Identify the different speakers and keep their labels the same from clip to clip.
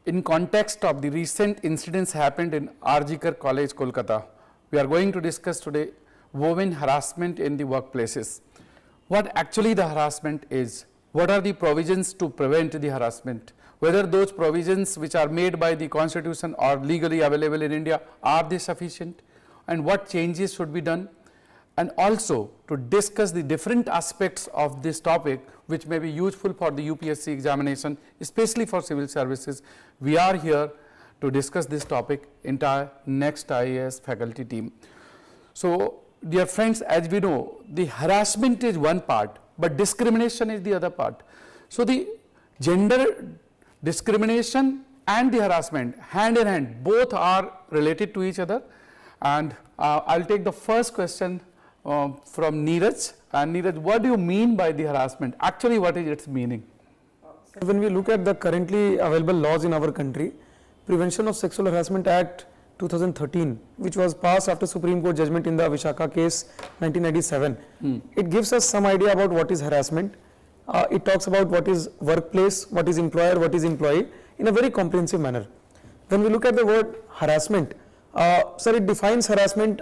Speaker 1: In context of the recent incidents happened in Arjikar College, Kolkata, we are going to discuss today women harassment in the workplaces. What actually the harassment is, what are the provisions to prevent the harassment, whether those provisions which are made by the constitution or legally available in India, are they sufficient, and what changes should be done, and also to discuss the different aspects of this topic which may be useful for the UPSC examination, especially for civil services. We are here to discuss this topic, entire NEXT IAS faculty team. So, dear friends, as we know, the harassment is one part, but discrimination is the other part. So, the gender discrimination and the harassment, hand in hand, both are related to each other. And I'll take the first question from Neeraj. And Neeraj, what do you mean by the harassment? Actually, what is its meaning?
Speaker 2: When we look at the currently available laws in our country, Prevention of Sexual Harassment Act 2013, which was passed after Supreme Court judgment in the Vishaka case 1997, it gives us some idea about what is harassment. It talks about what is workplace, what is employer, what is employee in a very comprehensive manner. When we look at the word harassment, sir, it defines harassment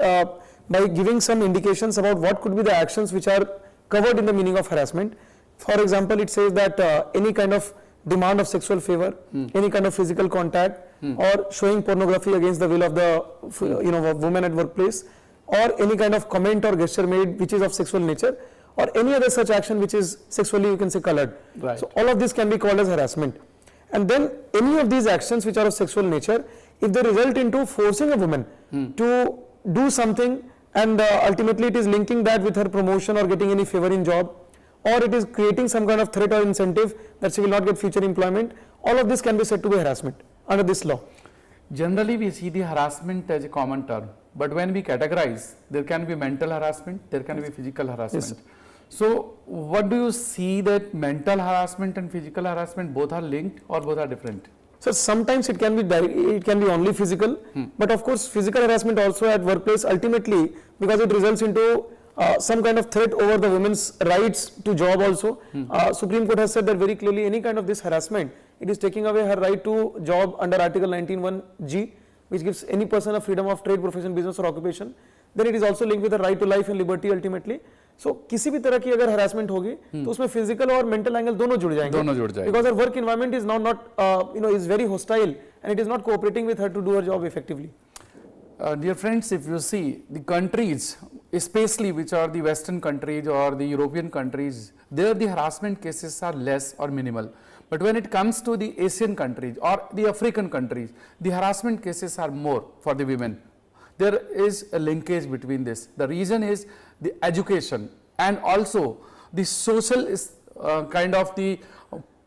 Speaker 2: by giving some indications about what could be the actions which are covered in the meaning of harassment. For example, it says that any kind of demand of sexual favor, any kind of physical contact, or showing pornography against the will of the woman at workplace, or any kind of comment or gesture made which is of sexual nature, or any other such action which is sexually, you can say, colored.
Speaker 1: Right.
Speaker 2: So all of this can be called as harassment. And then any of these actions which are of sexual nature, if they result into forcing a woman to do something, and ultimately it is linking that with her promotion or getting any favor in job, or it is creating some kind of threat or incentive that she will not get future employment, all of this can be said to be harassment under this law.
Speaker 1: Generally, we see the harassment as a common term, but when we categorize, there can be mental harassment, there can be physical harassment.
Speaker 2: Yes.
Speaker 1: So, what do you see that mental harassment and physical harassment both are linked or both are different?
Speaker 2: So sometimes it can be only physical, but of course physical harassment also at workplace ultimately, because it results into some kind of threat over the women's rights to job also. Supreme Court has said that very clearly, any kind of this harassment, it is taking away her right to job under Article 19(1)(g), which gives any person a freedom of trade, profession, business or occupation. Then it is also linked with the right to life and liberty ultimately. So किसी भी तरह की अगर harassment होगी तो उसमें physical और mental angle दोनों जुड़ जाएंगे, because her work environment is now not is very hostile and it is not cooperating with her to do her job effectively.
Speaker 1: Dear friends, if you see the countries, especially which are the Western countries or the European countries, there the harassment cases are less or minimal. But when it comes to the Asian countries or the African countries, the harassment cases are more for the women. There is a linkage between this. The reason is the education and also the social kind of the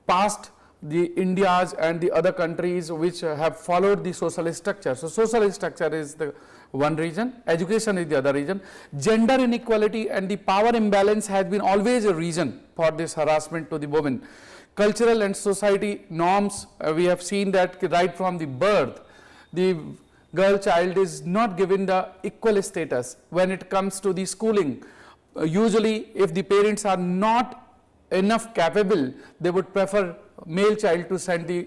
Speaker 1: past, the India's and the other countries which have followed the social structure. So, social structure is the one reason, education is the other reason. Gender inequality and the power imbalance has been always a reason for this harassment to the women. Cultural and society norms, we have seen that right from the birth, the girl child is not given the equal status when it comes to the schooling. Usually, if the parents are not enough capable, they would prefer male child to send the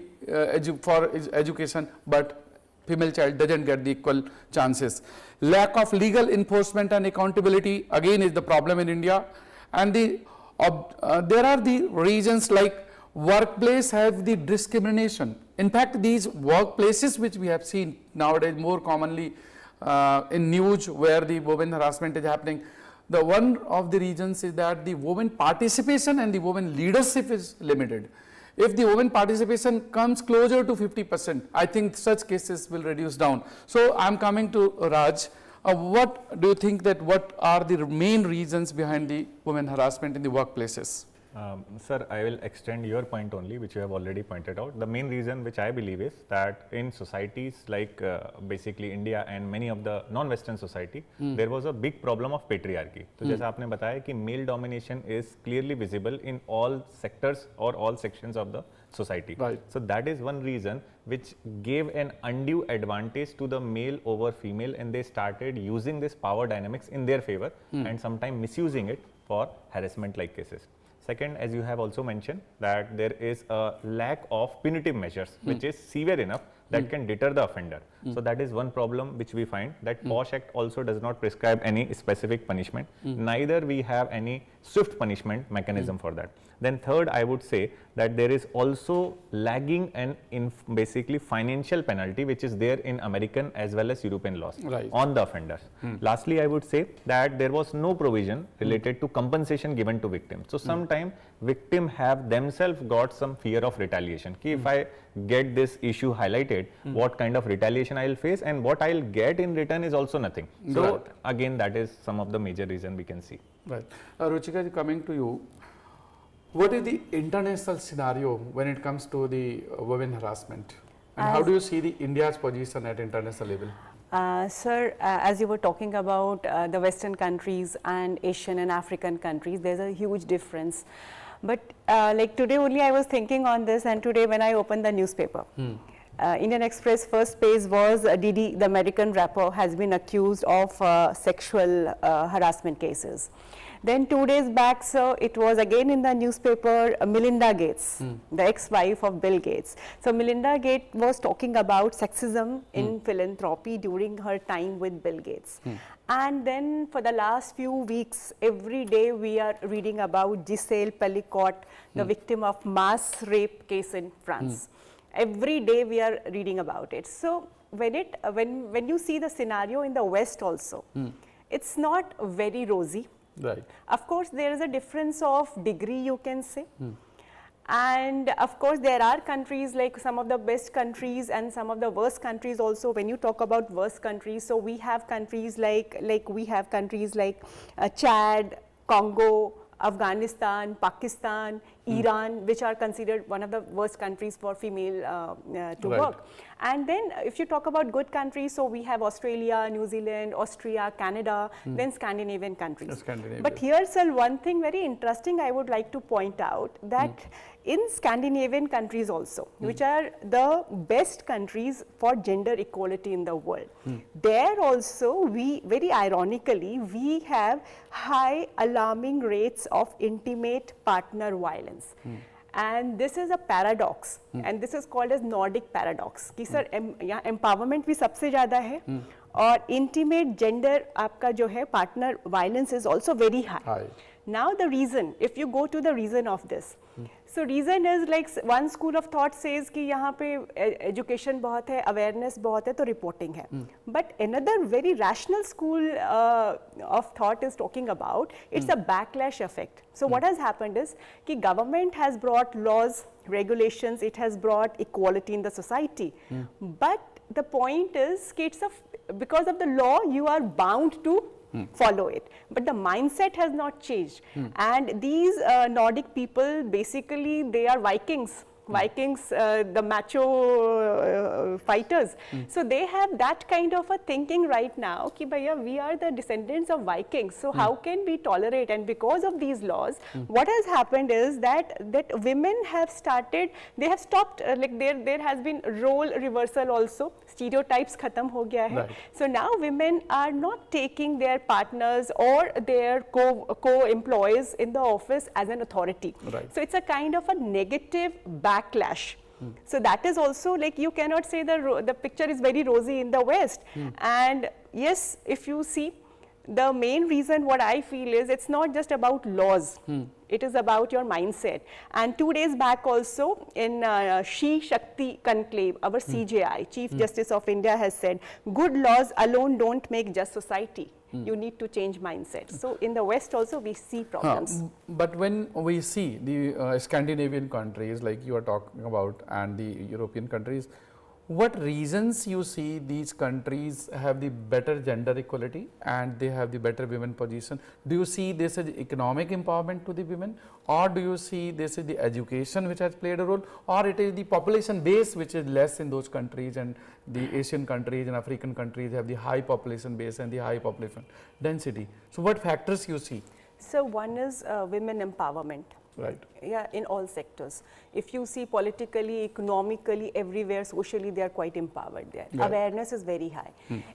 Speaker 1: for education, but female child doesn't get the equal chances. Lack of legal enforcement and accountability again is the problem in India, and there are the reasons like workplace have the discrimination. In fact, these workplaces which we have seen nowadays more commonly in news where the women harassment is happening, the one of the reasons is that the women participation and the women leadership is limited. If the women participation comes closer to 50%, I think such cases will reduce down. So I am coming to Raj. What do you think that what are the main reasons behind the women harassment in the workplaces?
Speaker 3: Sir, I will extend your point only, which you have already pointed out. The main reason which I believe is that in societies like basically India and many of the non-Western society, there was a big problem of patriarchy. So, जैसा आपने बताया कि male domination is clearly visible in all sectors or all sections of the society.
Speaker 1: Right.
Speaker 3: So, that is one reason which gave an undue advantage to the male over female, and they started using this power dynamics in their favor and sometimes misusing it for harassment like cases. Second, as you have also mentioned, that there is a lack of punitive measures which is severe enough that can deter the offender. So that is one problem which we find, that POSH Act also does not prescribe any specific punishment, neither we have any swift punishment mechanism for that. Then third, I would say that there is also lagging and basically financial penalty which is there in American as well as European laws on the offenders. Lastly, I would say that there was no provision related to compensation given to victims. So sometime victim have themselves got some fear of retaliation. If I get this issue highlighted, what kind of retaliation I will face and what I will get in return is also nothing. So again, that is some of the major reason we can see.
Speaker 1: Right. Ruchika, coming to you, what is the international scenario when it comes to the women harassment? And how do you see the India's position at international level?
Speaker 4: Sir, as you were talking about the Western countries and Asian and African countries, there's a huge difference. But like today only I was thinking on this, and today when I opened the newspaper, Indian Express first page was Didi, the American rapper, has been accused of sexual harassment cases. Then 2 days back, so it was again in the newspaper, Melinda Gates, the ex-wife of Bill Gates. So Melinda Gates was talking about sexism in philanthropy during her time with Bill Gates. And then for the last few weeks, every day we are reading about Giselle Pelicot, the victim of mass rape case in France. Every day we are reading about it. So when you see the scenario in the West also, it's not very rosy.
Speaker 1: Right.
Speaker 4: Of course, there is a difference of degree, you can say. And of course, there are countries like some of the best countries and some of the worst countries also. When you talk about worst countries, so we have countries like Chad, Congo, Afghanistan, Pakistan, Iran, which are considered one of the worst countries for female to work. And then if you talk about good countries, so we have Australia, New Zealand, Austria, Canada, then Scandinavian countries. But here, sir, one thing very interesting I would like to point out, that in Scandinavian countries also, which are the best countries for gender equality in the world, there also we, very ironically, we have high alarming rates of intimate partner violence. And this is a paradox, and this is called as Nordic paradox, कि sir यहाँ empowerment भी सबसे ज़्यादा है, और intimate gender आपका जो है partner violence is also very high. Now the reason, if you go to the reason of this, so reason is like one school of thought says कि यहाँ पे education बहुत है, awareness बहुत है, तो reporting है. But another very rational school of thought is talking about, it's a backlash effect. So what has happened is कि government has brought laws, regulations, it has brought equality in the society. But the point is कि it's because of the law you are bound to follow it, but the mindset has not changed. And these Nordic people, basically they are Vikings, the macho fighters. So they have that kind of a thinking right now ki bhaiya, we are the descendants of Vikings, so how can we tolerate? And because of these laws, what has happened is that women have started, they have stopped, like there has been role reversal also, stereotypes khatam ho gaya hai. So now women are not taking their partners or their co-employees in the office as an authority. So it's a kind of a negative backlash. So that is also like, you cannot say the picture is very rosy in the West. And yes, if you see, the main reason what I feel is it's not just about laws. It is about your mindset. And 2 days back also in She Shakti Conclave, our CJI, Chief Justice of India, has said, good laws alone don't make just society. You need to change mindset. So in the West also we see problems.
Speaker 1: But when we see the Scandinavian countries like you are talking about and the European countries, what reasons you see these countries have the better gender equality and they have the better women position? Do you see this as economic empowerment to the women, or do you see this is the education which has played a role, or it is the population base which is less in those countries, and the Asian countries and African countries have the high population base and the high population density? So what factors you see?
Speaker 4: So one is women empowerment.
Speaker 1: Right.
Speaker 4: Yeah, in all sectors. If you see politically, economically, everywhere, socially, they are quite empowered there.
Speaker 1: Right.
Speaker 4: Awareness is very high.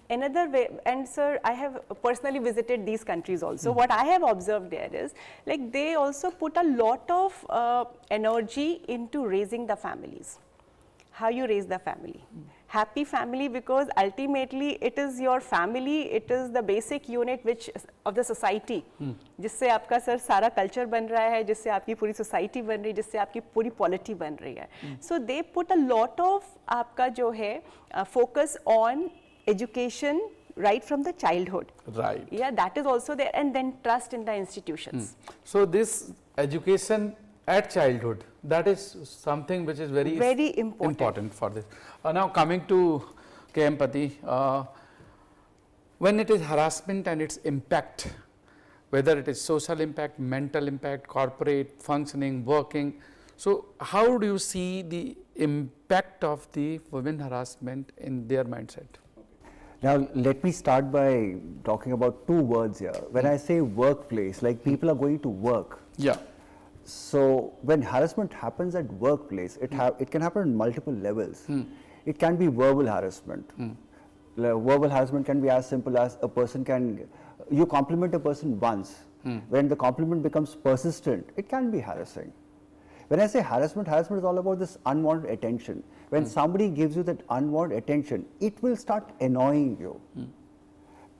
Speaker 4: Another way, and sir, I have personally visited these countries also. What I have observed there is, like, they also put a lot of energy into raising the families. How you raise the family. Happy family, because ultimately it is your family, it is the basic unit which of the society, जिससे आपका sir सारा culture बन रहा है, जिससे आपकी पूरी society बन रही है, जिससे आपकी पूरी polity बन रही है. So they put a lot of आपका जो है focus on education right from the childhood.
Speaker 1: Right.
Speaker 4: Yeah, that is also there, and then trust in the institutions.
Speaker 1: So this education at childhood, that is something which is very important for this. Now coming to KM Pati, when it is harassment and its impact, whether it is social impact, mental impact, corporate functioning, working, so how do you see the impact of the women harassment in their mindset?
Speaker 5: Now, let me start by talking about two words here. When I say workplace, like people are going to work.
Speaker 1: Yeah.
Speaker 5: So when harassment happens at workplace, it can happen on multiple levels. It can be verbal harassment. Verbal harassment can be as simple as you compliment a person once. When the compliment becomes persistent, it can be harassing. When I say harassment is all about this unwanted attention. When somebody gives you that unwanted attention, it will start annoying you.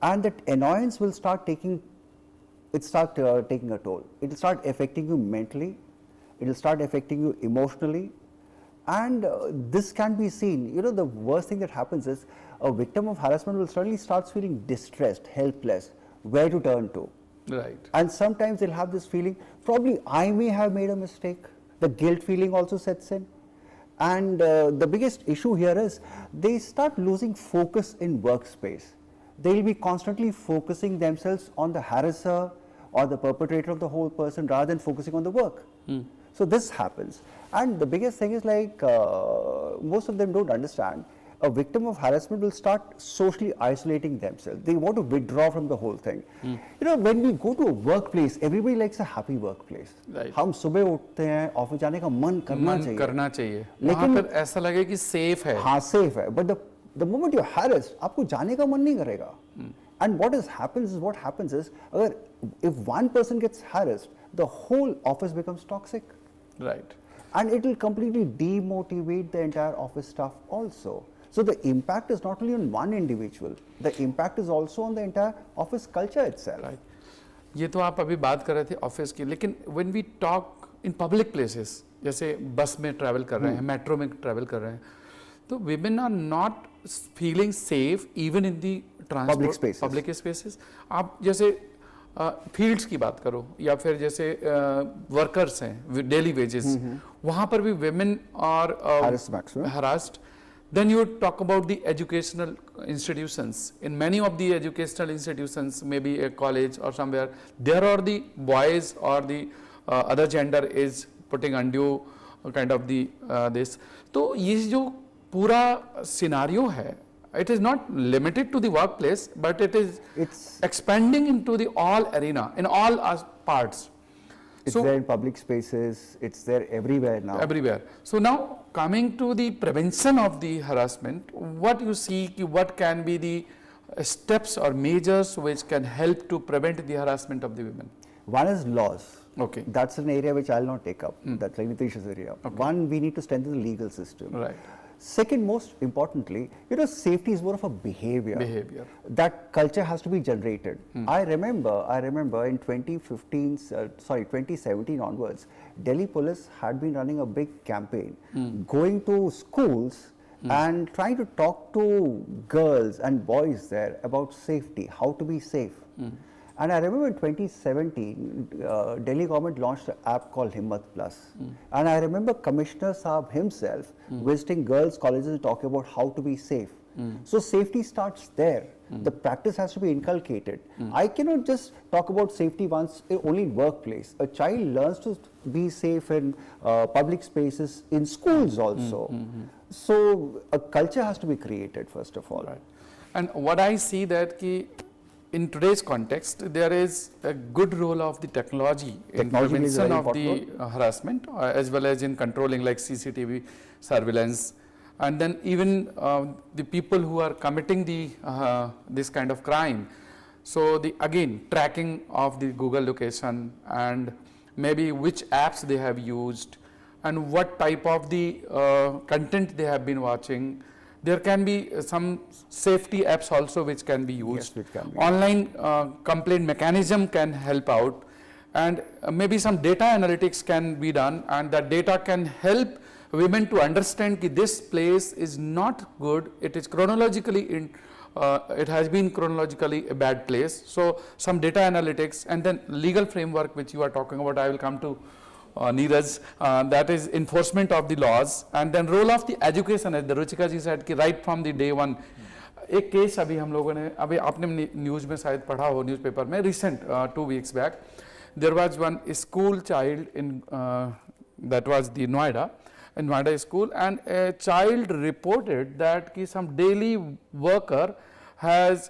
Speaker 5: And that annoyance will start taking a toll. It will start affecting you mentally, it will start affecting you emotionally, and this can be seen. You know, the worst thing that happens is a victim of harassment will suddenly start feeling distressed, helpless, where to turn to.
Speaker 1: Right.
Speaker 5: And sometimes they'll have this feeling, probably I may have made a mistake. The guilt feeling also sets in. And the biggest issue here is they start losing focus in workspace. They'll be constantly focusing themselves on the harasser or the perpetrator of the whole person rather than focusing on the work. So this happens. And the biggest thing is, like, most of them don't understand, a victim of harassment will start socially isolating themselves. They want to withdraw from the whole thing. You know, when we go to a workplace, everybody likes a happy workplace.
Speaker 1: Right.
Speaker 5: हम सुबह उठते हैं, office जाने का मन करना चाहिए.
Speaker 1: वहाँ पर ऐसा लगे कि safe है.
Speaker 5: हाँ, safe है. But the moment you're harassed, आपको जाने का मन नहीं करेगा. And what happens is, if one person gets harassed, the whole office becomes toxic.
Speaker 1: Right.
Speaker 5: And it will completely demotivate the entire office staff also. So the impact is not only on one individual, the impact is also on the entire office culture itself.
Speaker 1: Right. ये तो आप अभी बात कर रहे थे office की, लेकिन when we talk in public places, जैसे बस में ट्रैवल कर रहे हैं, मेट्रो में ट्रैवल कर रहे हैं, तो women are not feeling safe even in the public spaces. आप जैसे फील्ड्स की बात करो या फिर जैसे वर्कर्स हैं, डेली वेजेस, वहाँ पर भी women are harassed. Then you talk about the educational institutions. In many of the educational institutions, maybe a college or somewhere, there are the boys or the other gender is putting undue kind of the this. तो ये जो पूरा scenario है, it is not limited to the workplace, but it's expanding into the all arena, in all parts.
Speaker 5: It's there in public spaces, it's there everywhere now.
Speaker 1: Everywhere. So now coming to the prevention of the harassment, what you see, what can be the steps or measures which can help to prevent the harassment of the women?
Speaker 5: One is laws.
Speaker 1: Okay.
Speaker 5: That's an area which I'll not take up. That's like Nitish's area.
Speaker 1: Okay.
Speaker 5: One, we need to strengthen the legal system.
Speaker 1: Right.
Speaker 5: Second, most importantly, you know, safety is more of a behavior. That culture has to be generated. I remember in 2017 onwards, Delhi police had been running a big campaign, going to schools and trying to talk to girls and boys there about safety, how to be safe. And I remember in 2017, Delhi government launched an app called Himmat Plus. And I remember Commissioner Saab himself visiting girls' colleges and talking about how to be safe. So safety starts there. The practice has to be inculcated. I cannot just talk about safety once only in workplace. A child learns to be safe in public spaces, in schools also. So a culture has to be created first of all.
Speaker 1: Right. And what I see that in today's context, there is a good role of the technology in
Speaker 5: Technology plays a
Speaker 1: prevention
Speaker 5: very
Speaker 1: of
Speaker 5: important
Speaker 1: the harassment as well as in controlling like CCTV surveillance, and then even the people who are committing the this kind of crime. So the again tracking of the Google location and maybe which apps they have used and what type of the content they have been watching. There can be some safety apps also which can be used.
Speaker 5: Yes, which can be.
Speaker 1: Online complaint mechanism can help out, and maybe some data analytics can be done, and that data can help women to understand that this place is not good, it is chronologically it has been chronologically a bad place. So some data analytics, and then legal framework which you are talking about, I will come to Neeraj, that is enforcement of the laws, and then role of the education, as the Ruchika ji said कि right from the day one. एक case अभी हम लोगों ने अभी आपने news में शायद पढ़ा हो न्यूज़पेपर में recent 2 weeks back, there was one school child in that was the Noida school, and a child reported that ki some daily worker has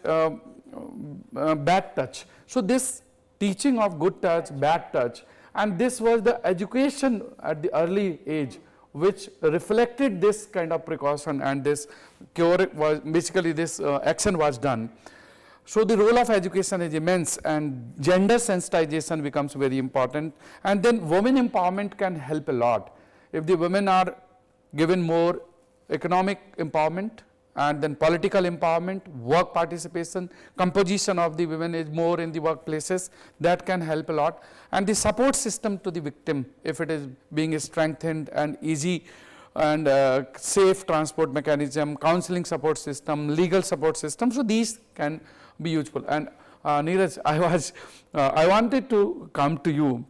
Speaker 1: bad touch. So this teaching of good touch, bad touch, and this was the education at the early age which reflected this kind of precaution, and this cure was basically this action was done. So the role of education is immense, and gender sensitization becomes very important, and then women empowerment can help a lot. If the women are given more economic empowerment, and then political empowerment, work participation, composition of the women is more in the workplaces, that can help a lot. And the support system to the victim, if it is being strengthened and easy and safe transport mechanism, counseling support system, legal support system, so these can be useful. And Neeraj, I wanted to come to you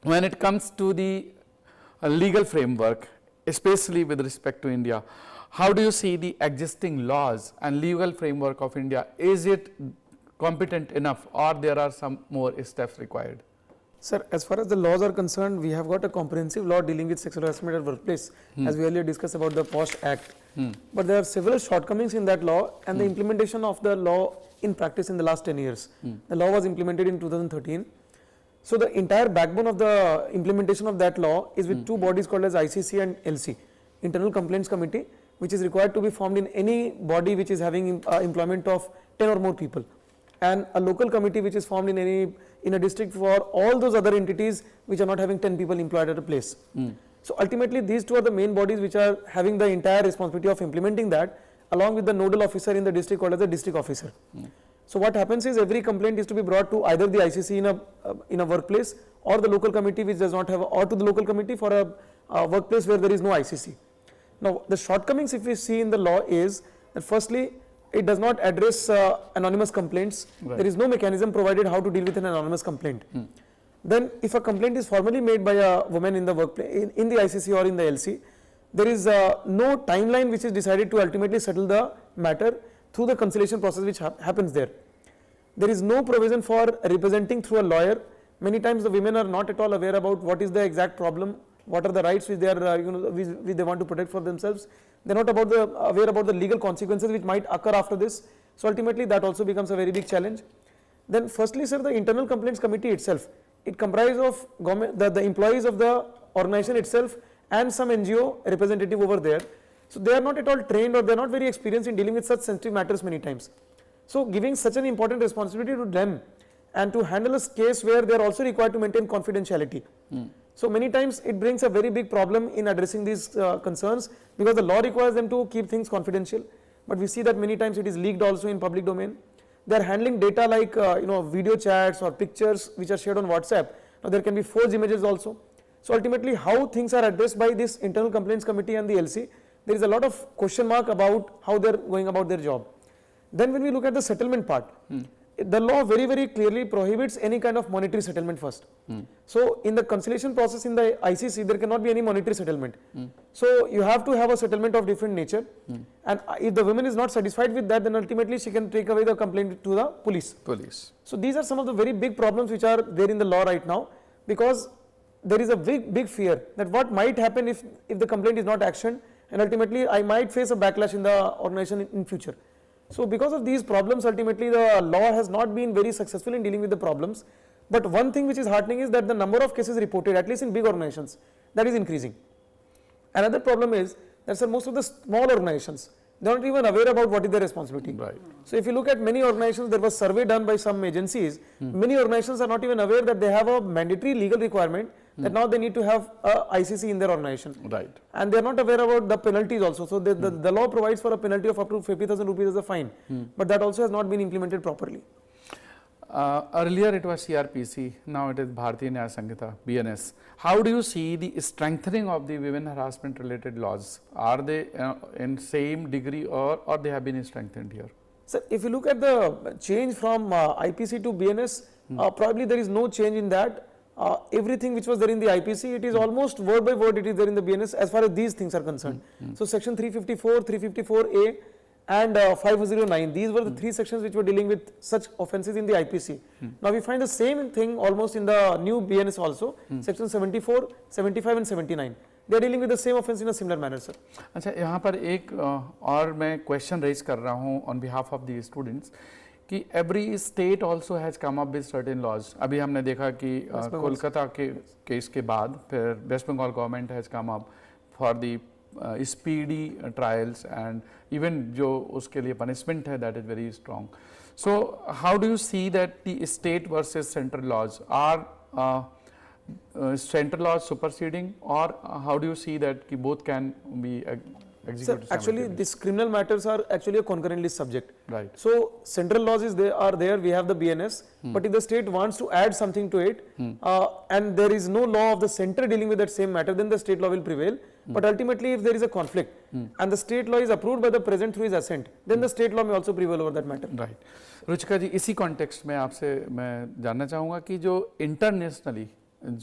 Speaker 1: when it comes to the legal framework, especially with respect to India. How do you see the existing laws and legal framework of India? Is it competent enough, or there are some more steps required?
Speaker 2: Sir, as far as the laws are concerned, we have got a comprehensive law dealing with sexual harassment at workplace, as we earlier discussed about the POST Act. But there are several shortcomings in that law, and the implementation of the law in practice in the last 10 years. The law was implemented in 2013. So the entire backbone of the implementation of that law is with two bodies called as ICC and LC, Internal Complaints Committee, which is required to be formed in any body which is having employment of 10 or more people, and a local committee which is formed in a district for all those other entities which are not having 10 people employed at a place. So ultimately these two are the main bodies which are having the entire responsibility of implementing that, along with the nodal officer in the district called as the district officer. So what happens is every complaint is to be brought to either the ICC in a workplace, or the local committee which does not have, or to the local committee for a workplace where there is no ICC. Now the shortcomings if we see in the law is that firstly it does not address anonymous complaints. There is no mechanism provided how to deal with an anonymous complaint. Then if a complaint is formally made by a woman in the workplace, in the ICC or in the LC, there is no timeline which is decided to ultimately settle the matter through the conciliation process which happens there. There is no provision for representing through a lawyer. Many times the women are not at all aware about what is the exact problem, what are the rights which they are which they want to protect for themselves. They are not aware about the legal consequences which might occur after this. So ultimately that also becomes a very big challenge. Then firstly, sir, the Internal Complaints Committee itself, it comprises of the employees of the organization itself and some NGO representative over there. So they are not at all trained, or they are not very experienced in dealing with such sensitive matters many times. So giving such an important responsibility to them, and to handle a case where they are also required to maintain confidentiality. So many times it brings a very big problem in addressing these concerns, because the law requires them to keep things confidential, but we see that many times it is leaked also in public domain. They are handling data like video chats or pictures which are shared on WhatsApp. Now there can be forged images also. So ultimately how things are addressed by this Internal Complaints Committee and the LC, there is a lot of question mark about how they are going about their job. Then when we look at the settlement part, the law very, very clearly prohibits any kind of monetary settlement first. So in the conciliation process in the ICC, there cannot be any monetary settlement. So you have to have a settlement of different nature, and if the woman is not satisfied with that, then ultimately she can take away the complaint to the police. So these are some of the very big problems which are there in the law right now, because there is a big fear that what might happen if the complaint is not actioned, and ultimately I might face a backlash in the organization in future. So because of these problems, ultimately the law has not been very successful in dealing with the problems. But one thing which is heartening is that the number of cases reported, at least in big organizations, that is increasing. Another problem is that, sir, most of the small organizations, they are not even aware about what is their responsibility.
Speaker 1: Right.
Speaker 2: So if you look at many organizations, there was survey done by some agencies, many organizations are not even aware that they have a mandatory legal requirement that now they need to have a ICC in their organization.
Speaker 1: Right.
Speaker 2: And they are not aware about the penalties also. So the law provides for a penalty of up to 50,000 rupees as a fine, but that also has not been implemented properly.
Speaker 1: Earlier it was CRPC, now it is Bharatiya Nyaya Sanhita, BNS. How do you see the strengthening of the women harassment related laws? Are they in same degree or they have been strengthened here?
Speaker 2: So if you look at the change from IPC to BNS, probably there is no change in that. Everything which was there in the IPC, it is almost word by word it is there in the BNS as far as these things are concerned. So section 354, 354A and 509, these were the three sections which were dealing with such offences in the IPC. Now we find the same thing almost in the new BNS also, section 74, 75 and 79. They are dealing with the same offence in a similar manner, sir.
Speaker 1: अच्छा, यहाँ पर एक और मैं question raise कर रहा हूँ on behalf of the students कि every state also has come up with certain laws. अभी हमने देखा कि कोलकाता के केस के बाद फिर West Bengal government has come up for the speedy trials and even जो उसके लिए पनिशमेंट है that is very strong. So how do you see that the state versus central laws are central laws superseding, or how do you see that ki both can be executed?
Speaker 2: Sir, actually these criminal matters are actually a concurrent list subject.
Speaker 1: Right.
Speaker 2: So central laws are there, we have the BNS, but if the state wants to add something to it and there is no law of the center dealing with that same matter, then the state law will prevail. But ultimately if there is a conflict and the state law is approved by the president through his assent, then the state law may also prevail over that matter.
Speaker 1: Right. Ruchika ji, इसी context में आपसे मैं जानना चाहूँगा कि जो internationally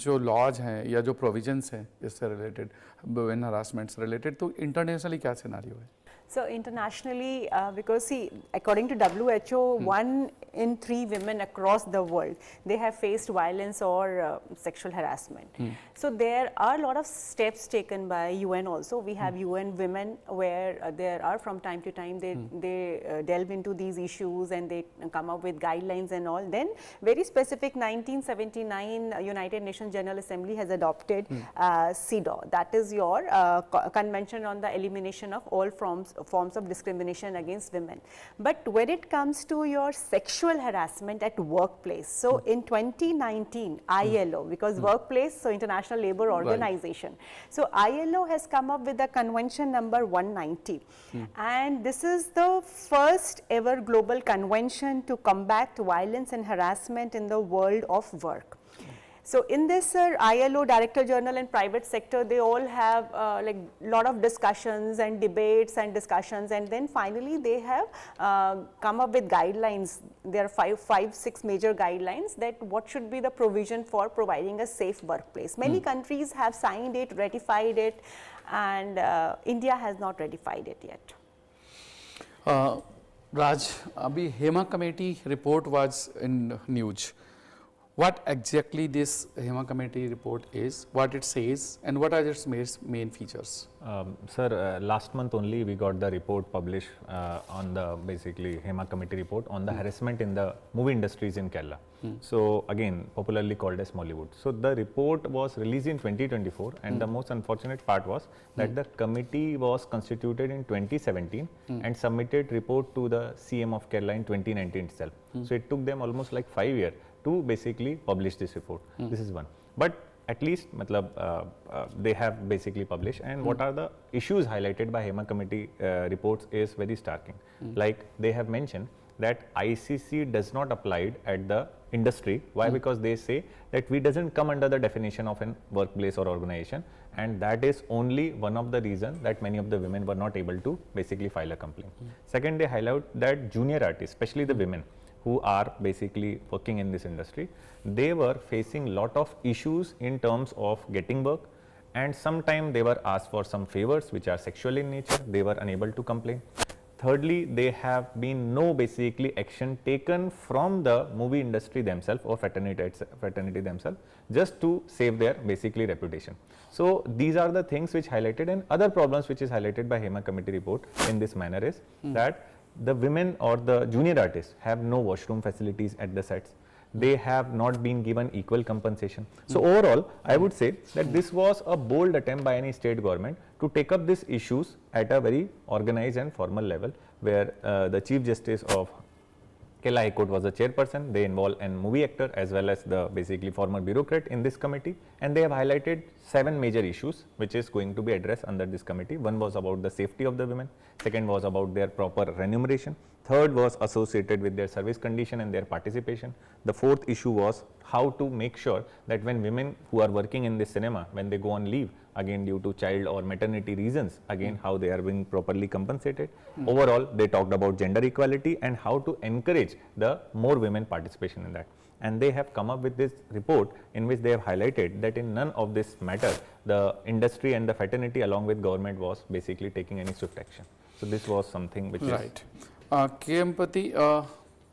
Speaker 1: जो laws हैं या जो प्रोविजंस हैं इससे रिलेटेड, वुमेन हरासमेंट से रिलेटेड, तो इंटरनेशनली क्या सिनारियो है?
Speaker 4: So internationally, because see, according to WHO, 1 in 3 women across the world, they have faced violence or sexual harassment. So there are a lot of steps taken by UN also. We have UN Women where there are from time to time they delve into these issues and they come up with guidelines and all. Then very specific 1979 United Nations General Assembly has adopted CEDAW. That is your Convention on the Elimination of All forms of discrimination against women. But when it comes to your sexual harassment at workplace, so in 2019 ILO, because workplace, so International Labour Organization, so ILO has come up with the convention number 190 and this is the first ever global convention to combat violence and harassment in the world of work. So in this ILO, Director General and private sector, they all have like lot of discussions and debates and discussions, and then finally they have come up with guidelines. There are 5-6 major guidelines that what should be the provision for providing a safe workplace. Many countries have signed it, ratified it, and India has not ratified it yet.
Speaker 1: Raj, abhi Hema Committee report was in news. What exactly this Hema Committee report is, what it says, and what are its main features?
Speaker 3: Sir, last month only we got the report published on the basically Hema Committee report on the harassment in the movie industries in Kerala. So again, popularly called as Mollywood. So the report was released in 2024 and the most unfortunate part was that the committee was constituted in 2017 and submitted report to the CM of Kerala in 2019 itself. So it took them almost like 5 years to basically publish this report. This is one. But at least they have basically published, and what are the issues highlighted by Hema Committee reports is very starking. Like they have mentioned that ICC does not apply at the industry. Why? Because they say that we doesn't come under the definition of an workplace or organization, and that is only one of the reasons that many of the women were not able to basically file a complaint. Second, they highlight that junior artists, especially the women who are basically working in this industry, they were facing lot of issues in terms of getting work, and sometimes they were asked for some favors which are sexual in nature, they were unable to complain. Thirdly, there have been no basically action taken from the movie industry themselves or fraternity themselves just to save their basically reputation. So these are the things which highlighted, and other problems which is highlighted by Hema Committee report in this manner is that the women or the junior artists have no washroom facilities at the sets. They have not been given equal compensation. So overall, I would say that this was a bold attempt by any state government to take up these issues at a very organized and formal level, where the Chief Justice of Kerala High Court was the chairperson. They involve a movie actor as well as the basically former bureaucrat in this committee, and they have highlighted 7 major issues which is going to be addressed under this committee. One was about the safety of the women, second was about their proper remuneration, third was associated with their service condition and their participation. The fourth issue was how to make sure that when women who are working in this cinema, when they go on leave, again due to child or maternity reasons, again how they are being properly compensated. Overall, they talked about gender equality and how to encourage the more women participation in that. And they have come up with this report in which they have highlighted that in none of this matter, the industry and the fraternity along with government was basically taking any swift action. So this was something which
Speaker 1: right. K.M.Pati,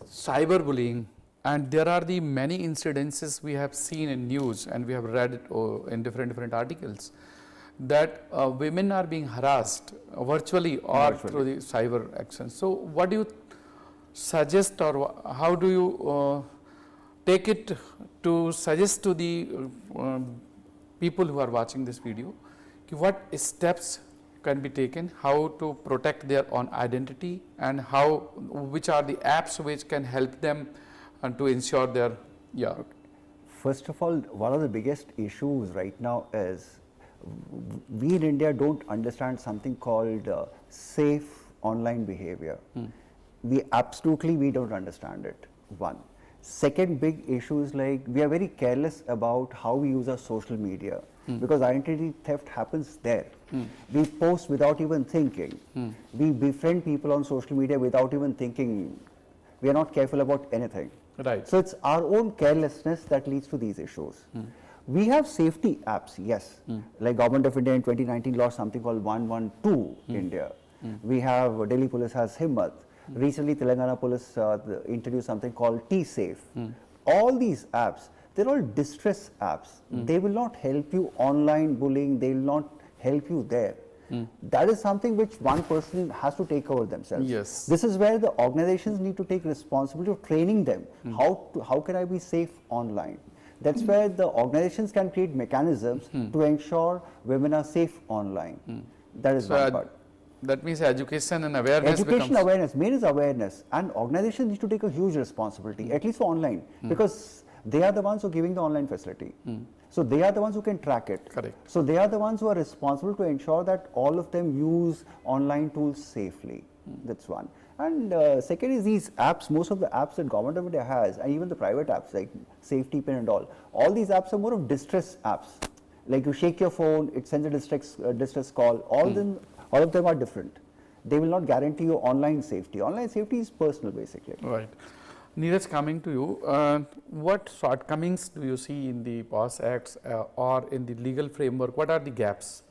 Speaker 1: cyberbullying, and there are the many incidences we have seen in news and we have read it in different articles, that women are being harassed virtually or through the cyber action. So what do you suggest, or how do you take it to suggest to the people who are watching this video, what steps can be taken, how to protect their own identity, and which are the apps which can help them to ensure their,
Speaker 5: First of all, one of the biggest issues right now is we in India don't understand something called safe online behavior. We don't understand it, one. Second big issue is like we are very careless about how we use our social media, because identity theft happens there. We post without even thinking. We befriend people on social media without even thinking. We are not careful about anything.
Speaker 1: Right.
Speaker 5: So it's our own carelessness that leads to these issues. We have safety apps, yes. Like Government of India in 2019 launched something called 112 India. We have Delhi Police has Himmat. Recently, Telangana Police introduced something called T-Safe. All these apps, they're all distress apps. They will not help you online bullying. They will not help you there. That is something which one person has to take over themselves.
Speaker 1: Yes.
Speaker 5: This is where the organizations need to take responsibility of training them. How can I be safe online? That's where the organizations can create mechanisms to ensure women are safe online. That is one part.
Speaker 1: That means education and awareness.
Speaker 5: Education, awareness, main is awareness, and organizations need to take a huge responsibility, at least for online, because they are the ones who are giving the online facility. So they are the ones who can track it.
Speaker 1: Correct.
Speaker 5: So they are the ones who are responsible to ensure that all of them use online tools safely. That's one. And second is these apps, most of the apps that Government of India has, and even the private apps like Safety Pin and all these apps are more of distress apps. Like you shake your phone, it sends a distress call. All of them are different. They will not guarantee you online safety. Online safety is personal, basically.
Speaker 1: Right. Neeraj, coming to you, what shortcomings do you see in the POS Acts or in the legal framework? What are the gaps?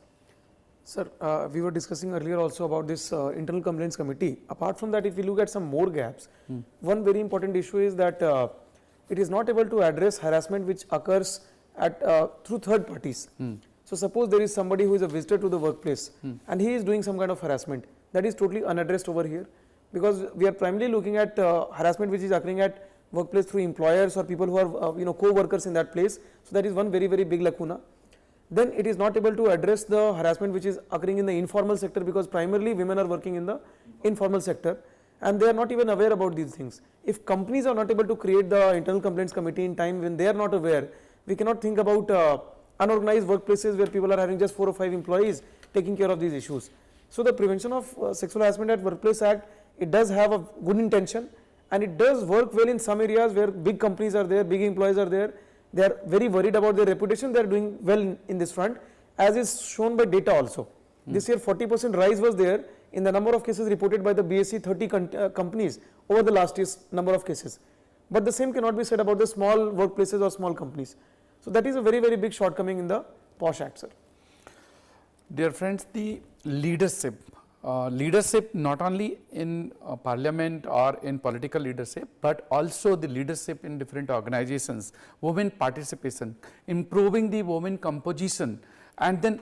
Speaker 2: Sir, we were discussing earlier also about this internal complaints committee. Apart from that, if we look at some more gaps, one very important issue is that it is not able to address harassment which occurs through third parties. So suppose there is somebody who is a visitor to the workplace and he is doing some kind of harassment, that is totally unaddressed over here, because we are primarily looking at harassment which is occurring at workplace through employers or people who are co-workers in that place. So that is one very big lacuna. Then it is not able to address the harassment which is occurring in the informal sector, because primarily women are working in the informal sector and they are not even aware about these things. If companies are not able to create the internal complaints committee in time when they are not aware, we cannot think about unorganized workplaces where people are having just 4 or 5 employees taking care of these issues. So the Prevention of Sexual Harassment at Workplace Act, it does have a good intention and it does work well in some areas where big companies are there, big employees are there. They are very worried about their reputation. They are doing well in this front, as is shown by data also. This year 40% rise was there in the number of cases reported by the BSE 30 companies over the last year's number of cases. But the same cannot be said about the small workplaces or small companies. So that is a very big shortcoming in the POS Act, sir.
Speaker 1: Dear friends, the leadership not only in parliament or in political leadership, but also the leadership in different organizations, women participation, improving the women composition, and then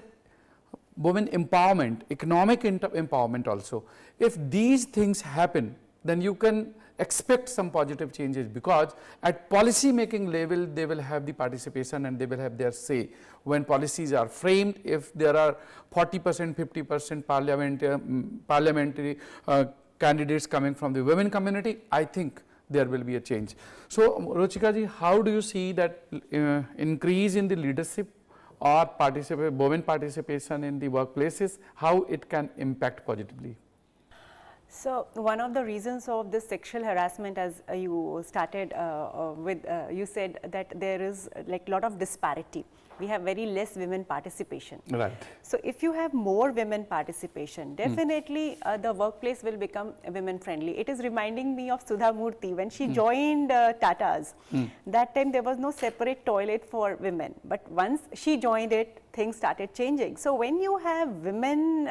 Speaker 1: women empowerment, economic empowerment also. If these things happen, then you can expect some positive changes, because at policy making level they will have the participation and they will have their say. When policies are framed, if there are 40%, 50% parliamentary candidates coming from the women community, I think there will be a change. So Ruchika ji, how do you see that increase in the leadership or women participation in the workplaces, how it can impact positively?
Speaker 4: So one of the reasons of this sexual harassment, as you started with, you said that there is like lot of disparity. We have very less women participation.
Speaker 1: Right.
Speaker 4: So if you have more women participation, definitely the workplace will become women friendly. It is reminding me of Sudha Murthy when she joined Tata's. That time there was no separate toilet for women, but once she joined it, things started changing. So when you have women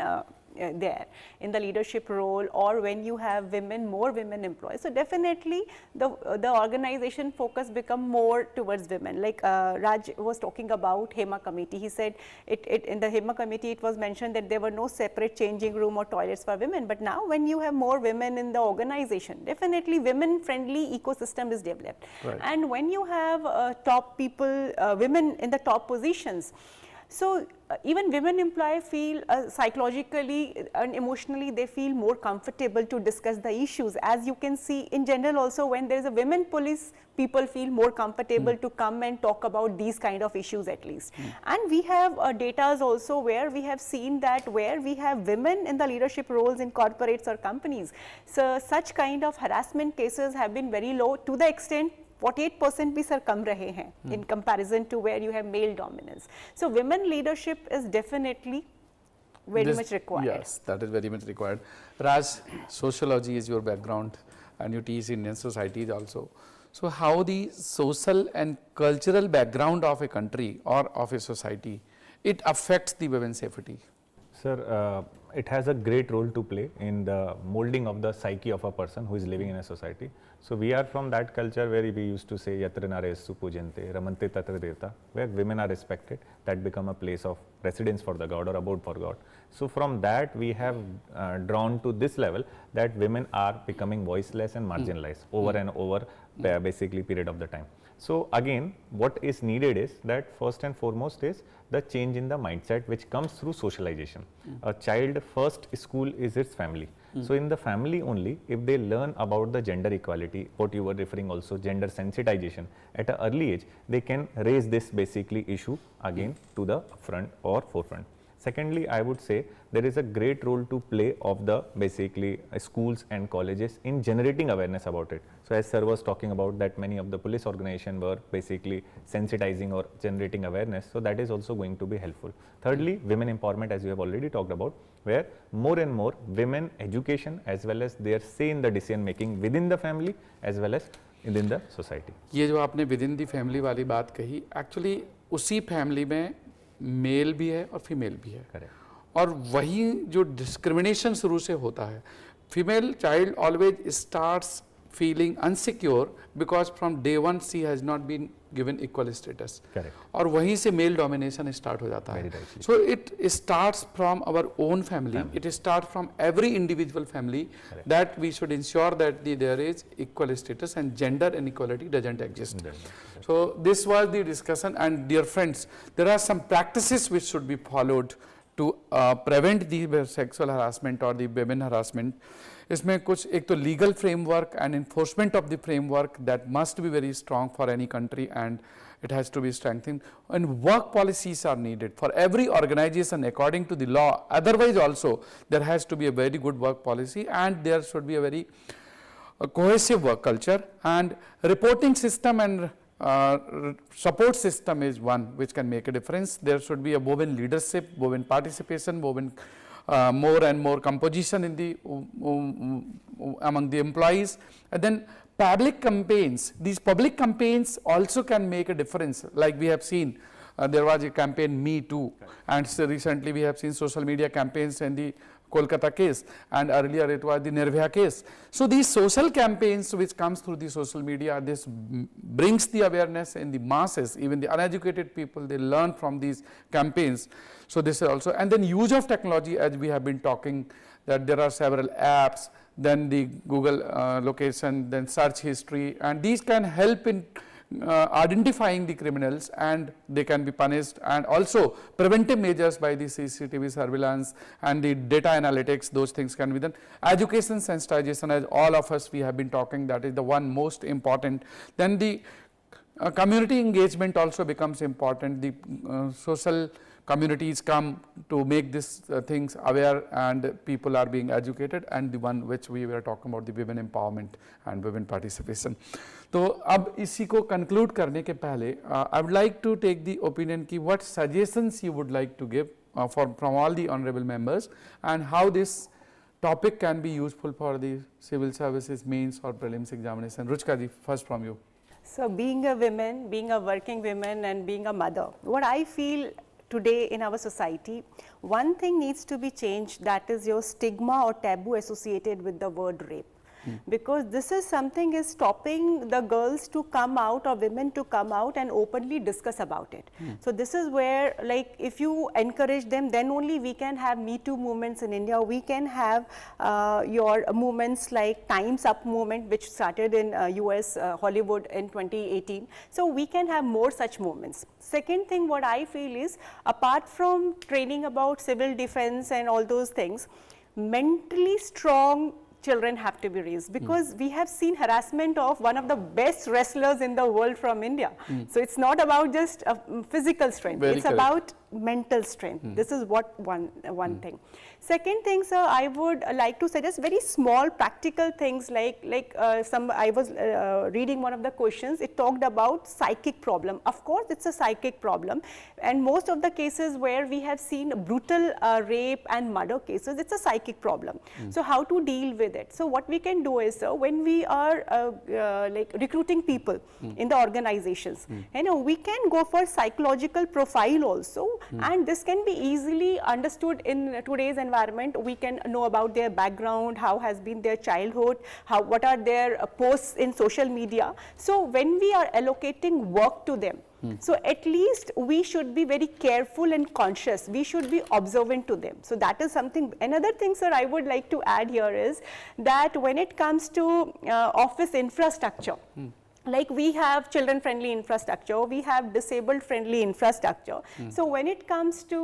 Speaker 4: there in the leadership role, or when you have more women employees, so definitely the organization focus become more towards women. Like Raj was talking about Hema Committee, he said in the Hema Committee it was mentioned that there were no separate changing room or toilets for women, but now when you have more women in the organization, definitely women friendly ecosystem is developed.
Speaker 1: Right.
Speaker 4: And when you have top people, women in the top positions, so even women employees feel psychologically and emotionally they feel more comfortable to discuss the issues. As you can see in general also, when there is a women police, people feel more comfortable to come and talk about these kind of issues at least. And we have data also where we have seen that where we have women in the leadership roles in corporates or companies, so such kind of harassment cases have been very low, to the extent 48% भी sir कम रहे हैं in comparison to where you have male dominance. So women leadership is definitely very much required.
Speaker 1: Yes, that is very much required. Raj, sociology is your background and you teach Indian societies also. So how the social and cultural background of a country or of a society, it affects the women's safety?
Speaker 3: Sir, it has a great role to play in the molding of the psyche of a person who is living in a society. So we are from that culture where we used to say yatra naresu pujante ramante tatra devta, where women are respected, that become a place of residence for the god or abode for god. So from that we have drawn to this level that women are becoming voiceless and marginalized over and over basically period of the time. So again, what is needed is that first and foremost is the change in the mindset which comes through socialization. A child first school is its family. So in the family only, if they learn about the gender equality, what you were referring also, gender sensitization at an early age, they can raise this basically issue again to the front or forefront. Secondly, I would say there is a great role to play of the basically schools and colleges in generating awareness about it. So as sir was talking about that many of the police organizations were basically sensitizing or generating awareness, so that is also going to be helpful. Thirdly, women empowerment, as you have already talked about, where more and more women education as well as their say in the decision making within the family as well as within the society.
Speaker 1: ये जो आपने within the family वाली बात कही, actually उसी family में mail भी है और फीमेल भी है.
Speaker 3: Correct.
Speaker 1: और वही जो डिस्क्रिमिनेशन शुरू से होता है, female child always starts feeling insecure because from day one she has not been given equal status. और वहीं से मेल डोमिनेशन स्टार्ट हो जाता है. So it starts from our own family, it start from every individual family that we should ensure that there is equal status and gender inequality doesn't exist. So this was the discussion, and dear friends, there are some practices which should be followed to prevent the sexual harassment or the women harassment. इसमें कुछ एक तो legal framework and enforcement of the framework that must be very strong for any country, and it has to be strengthened, and work policies are needed for every organization according to the law. Otherwise also there has to be a very good work policy, and there should be a very cohesive work culture, and reporting system and support system is one which can make a difference. There should be a women leadership, women participation, women more and more composition in the among the employees, and then public campaigns. These public campaigns also can make a difference. Like we have seen, there was a campaign Me Too, and so recently we have seen social media campaigns and the Kolkata case, and earlier it was the Nirbhaya case. So these social campaigns which comes through the social media, this brings the awareness in the masses, even the uneducated people, they learn from these campaigns. So this is also, and then use of technology, as we have been talking, that there are several apps, then the Google location, then search history, and these can help in identifying the criminals, and they can be punished, and also preventive measures by the CCTV surveillance and the data analytics, those things can be done. Education sensitization, as all of us we have been talking, that is the one most important. Then the community engagement also becomes important. The social communities come to make these things aware, and people are being educated, and the one which we were talking about, the women empowerment and women participation. तो अब इसी को conclude करने के पहले I would like to take the opinion कि what suggestions you would like to give from all the honorable members, and how this topic can be useful for the civil services mains or prelims examination. Ruchika ji, first from you.
Speaker 4: So being a woman, being a working woman, and being a mother, what I feel today in our society, one thing needs to be changed, that is your stigma or taboo associated with the word rape. Because this is something is stopping the girls to come out, or women to come out and openly discuss about it. So this is where, like, if you encourage them, then only we can have Me Too movements in India. We can have your movements like Time's Up movement, which started in US, Hollywood in 2018. So we can have more such movements. Second thing what I feel is, apart from training about civil defense and all those things, mentally strong children have to be raised, because we have seen harassment of one of the best wrestlers in the world from India. So it's not about just physical strength, it's about mental strength. This is what one thing. Second thing, sir, I would like to suggest very small practical things, like I was reading one of the questions, it talked about psychic problem. Of course, it's a psychic problem, and most of the cases where we have seen brutal rape and murder cases, it's a psychic problem. So how to deal with it? So what we can do is, sir, when we are like recruiting people in the organizations, you know, we can go for psychological profile also, and this can be easily understood in today's environment. We can know about their background, how has been their childhood, what are their posts in social media. So when we are allocating work to them, so at least we should be very careful and conscious. We should be observant to them. So that is something. Another thing, sir, I would like to add here is that when it comes to office infrastructure, like we have children friendly infrastructure, we have disabled friendly infrastructure. So when it comes to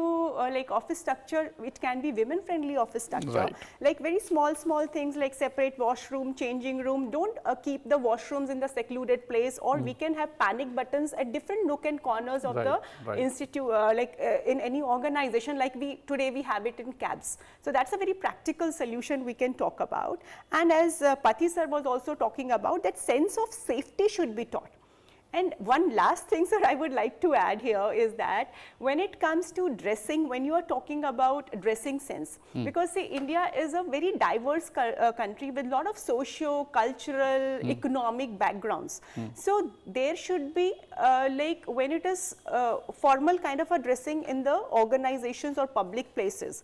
Speaker 4: like office structure, it can be women friendly office structure, like very small things like separate washroom, changing room. Don't keep the washrooms in the secluded place, or we can have panic buttons at different nook and corners of the institute, like in any organization, like today we have it in cabs. So that's a very practical solution we can talk about. And as Pati sir was also talking about, that sense of safety should be taught. And one last thing, sir, I would like to add here is that when it comes to dressing, when you are talking about dressing sense, because see, India is a very diverse country with a lot of socio-cultural, economic backgrounds. So there should be like when it is formal kind of a dressing in the organizations or public places,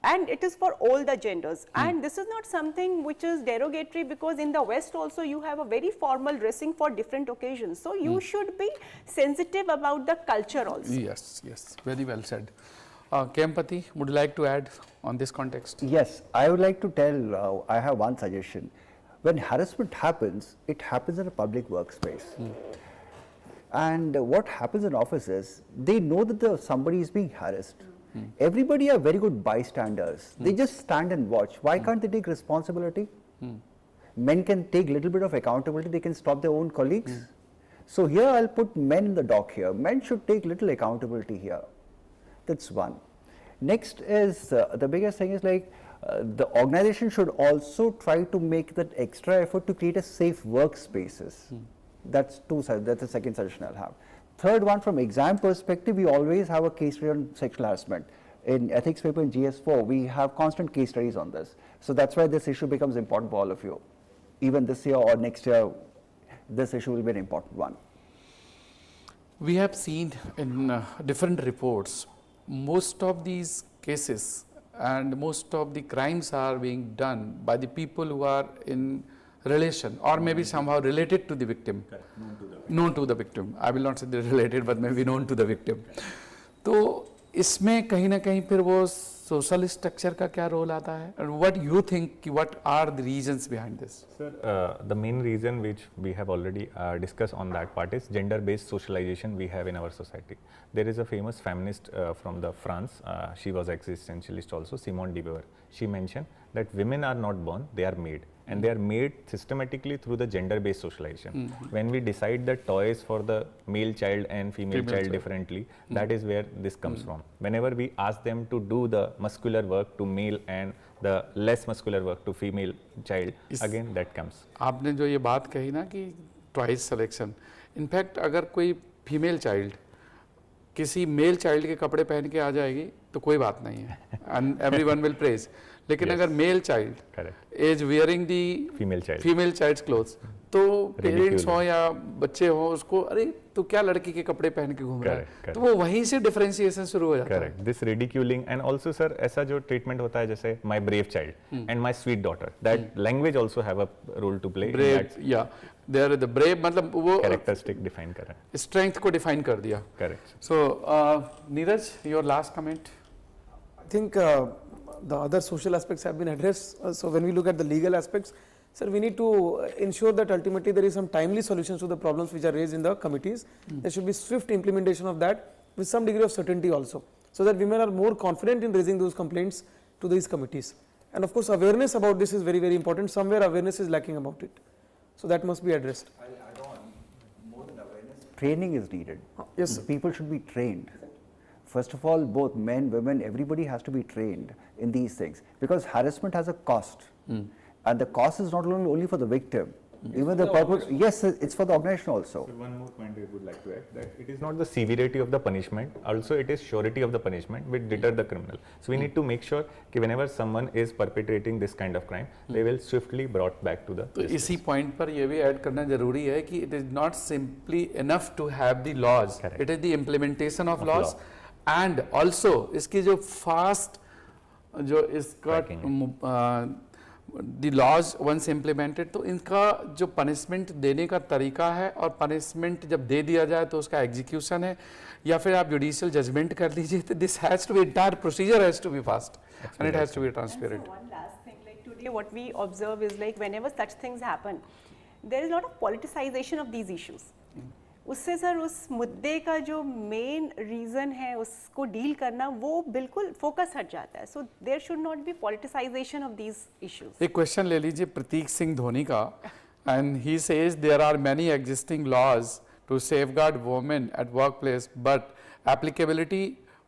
Speaker 4: and it is for all the genders. And this is not something which is derogatory, because in the West also you have a very formal dressing for different occasions. So you should be sensitive about the culture also.
Speaker 1: Yes, yes, very well said. Kempati, would you like to add on this context?
Speaker 5: Yes, I would like to tell, I have one suggestion. When harassment happens, it happens in a public workspace. And what happens in offices, they know that somebody is being harassed. Everybody are very good bystanders. They just stand and watch. Why can't they take responsibility? Men can take little bit of accountability. They can stop their own colleagues. So here I'll put men in the dock here. Men should take little accountability here. That's one. Next is the biggest thing is like the organization should also try to make that extra effort to create a safe workspaces. That's the second suggestion I'll have. Third one, from exam perspective, we always have a case study on sexual harassment. In ethics paper in GS4, we have constant case studies on this. So that's why this issue becomes important for all of you. Even this year or next year, this issue will be an important one.
Speaker 1: We have seen in different reports, most of these cases and most of the crimes are being done by the people who are in relation or maybe somehow related to the victim. Known to the victim. I will not say they're related, but maybe known to the victim. तो इसमें कहीं ना कहीं फिर वो social structure का क्या role आता है, and what you think कि what are the reasons behind this?
Speaker 3: Sir, the main reason which we have already discussed on that part is gender-based socialization we have in our society. There is a famous feminist from the France, she was existentialist also, Simone de Beauvoir. She mentioned that women are not born, they are made. And they are made systematically through the gender-based socialization. When we decide the toys for the male child and female child differently, that is where this comes from. Whenever we ask them to do the muscular work to male and the less muscular work to female child, again that comes.
Speaker 1: आपने जो ये बात कही ना कि toys selection, in fact अगर कोई female child किसी मेल चाइल्ड के कपड़े पहन के आ जाएगी तो कोई बात नहीं है, एंड एवरीवन विल प्रेज. लेकिन अगर male child is wearing the female child's clothes तो पेरेंट्स हो या बच्चे हो उसको अरे तो क्या लड़की के कपड़े पहन के घूम रहा है, तो वो वहीं से डिफरेंशिएशन शुरू हो जाता है.
Speaker 3: Correct. This ridiculing and also sir ऐसा जो ट्रीटमेंट होता है जैसे my brave child and my sweet daughter, that language also have a role to play.
Speaker 1: Brave या देयर द ब्रेव मतलब वो
Speaker 3: कैरेक्टरिस्टिक डिफाइन कर रहा है,
Speaker 1: स्ट्रेंथ को डिफाइन कर दिया.
Speaker 3: Correct.
Speaker 1: So Neeraj, your last comment.
Speaker 2: I think the other social aspects have been addressed. So when we look at the legal aspects, sir, we need to ensure that ultimately there is some timely solutions to the problems which are raised in the committees. There should be swift implementation of that with some degree of certainty also, so that women are more confident in raising those complaints to these committees. And of course, awareness about this is very, very important. Somewhere awareness is lacking about it. So that must be addressed.
Speaker 5: I'll add on, more than awareness, training is needed.
Speaker 2: Yes, sir.
Speaker 5: People should be trained. First of all, both men, women, everybody has to be trained in these things, because harassment has a cost, and the cost is not only for the victim, even the purpose. Yes, it's for the organization also.
Speaker 3: So one more point I would like to add, that it is not the severity of the punishment, also it is surety of the punishment which deter the criminal. So we need to make sure that whenever someone is perpetrating this kind of crime, they will swiftly brought back to the.
Speaker 1: तो इसी point पर ये भी add करना जरूरी है कि it is not simply enough to have the laws, it is the implementation of laws. And also इसकी जो फास्ट जो इसका द लॉज वंस इम्प्लीमेंटेड, तो इनका जो पनिशमेंट देने का तरीका है और पनिशमेंट जब दे दिया जाए तो उसका एग्जीक्यूशन है या फिर आप जुडिशियल जजमेंट कर लीजिए, तो this has to be entire procedure has to be fast and it has to be transparent.
Speaker 4: One last thing, like today what we observe is like whenever such things happen, there is a lot of politicization of these issues. उससे sir उस मुद्दे का जो main reason है उसको deal करना वो बिल्कुल फोकस हट जाता है. So there should not be politicisation of these issues.
Speaker 1: एक क्वेश्चन ले लीजिए प्रतीक सिंह धोनी का, and he says there are many existing laws to safeguard women at work place but applicability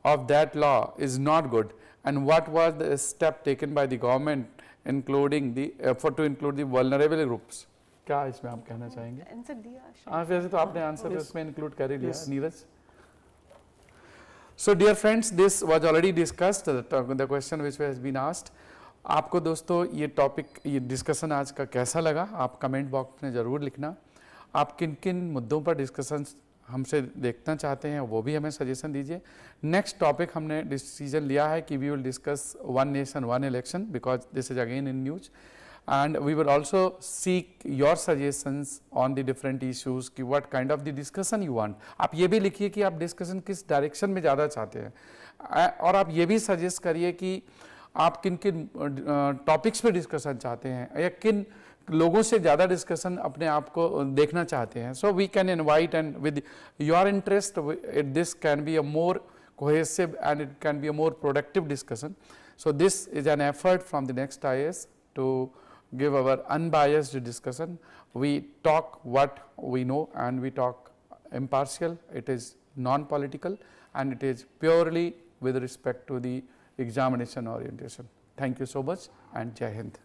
Speaker 1: of that law is not good, and what was the step taken by the government including the for to include the vulnerable groups. क्या इसमें आप कहना चाहेंगे?
Speaker 4: Answer दिया.
Speaker 1: हाँ, वैसे तो आपने आंसर इसमें इंक्लूड कर ही लिया. Neeraj. So dear friends, this was already discussed the question which has been asked. आपको दोस्तों ये टॉपिक, ये डिस्कशन आज का कैसा लगा आप कमेंट बॉक्स में ज़रूर लिखना. आप किन किन मुद्दों पर डिस्कशन हमसे देखना चाहते हैं वो भी हमें सजेशन दीजिए. नेक्स्ट टॉपिक हमने डिसीजन लिया है कि we will discuss one nation one election, because this is again in news. And we will also seek your suggestions on the different issues कि what kind of the discussion you want. आप ये भी लिखिए कि आप discussion किस direction में ज़्यादा चाहते हैं, और आप ये भी सजेस्ट करिए कि आप किन किन टॉपिक्स पे डिस्कशन चाहते हैं या किन लोगों से ज़्यादा डिस्कशन अपने आप को देखना चाहते हैं. So we can invite and with your interest this can be a more cohesive and it can be a more productive discussion. So this is an effort from the NEXT IAS to give our unbiased discussion. We talk what we know and we talk impartial, it is non-political and it is purely with respect to the examination orientation. Thank you so much and Jai Hind.